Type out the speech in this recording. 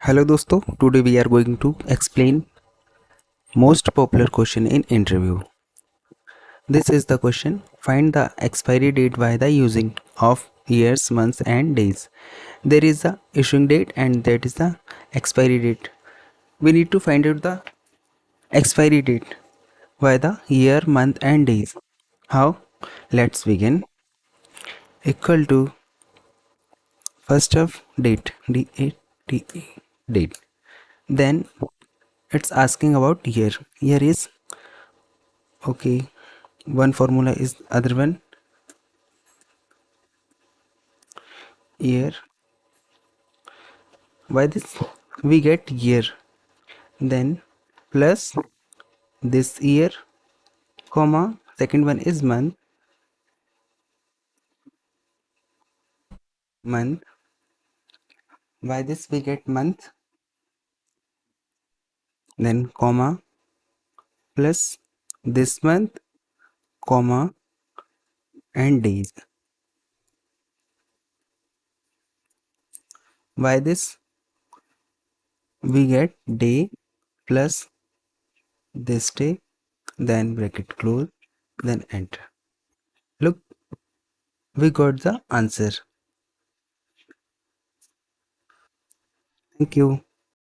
Hello दोस्तों, today we are going to explain most popular question in interview. This is the question: find the expiry date by the using of years, months and days. There is the issuing date and that is the expiry date. We need to find out the expiry date by the year, month and days. How? Let's begin. Equal to first of date, D-A-T-E, date. Then it's asking about year. Year is okay. One formula is other one, year. By this we get year, then plus this year, comma, second one is month. By this we get month, then comma, plus this month, comma and days. By this we get day plus this day, then bracket close, then enter. Look, we got the answer. Thank you.